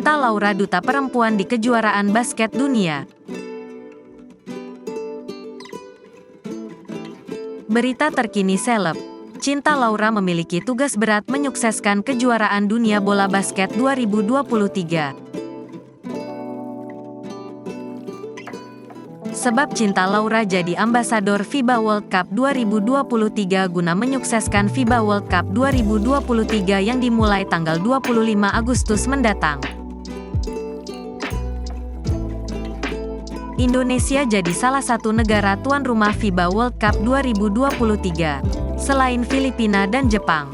Cinta Laura duta perempuan di kejuaraan basket dunia. Berita terkini seleb. Cinta Laura memiliki tugas berat menyukseskan kejuaraan dunia bola basket 2023. Sebab Cinta Laura jadi ambasador FIBA World Cup 2023 guna menyukseskan FIBA World Cup 2023 yang dimulai tanggal 25 Agustus mendatang. Indonesia jadi salah satu negara tuan rumah FIBA World Cup 2023, selain Filipina dan Jepang.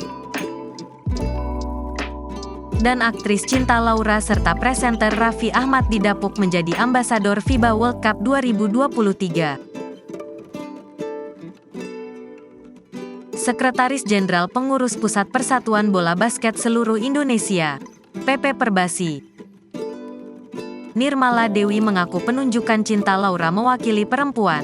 Dan aktris Cinta Laura serta presenter Raffi Ahmad didapuk menjadi ambasador FIBA World Cup 2023. Sekretaris Jenderal Pengurus Pusat Persatuan Bola Basket Seluruh Indonesia, PP Perbasi, Nirmala Dewi mengaku penunjukan Cinta Laura mewakili perempuan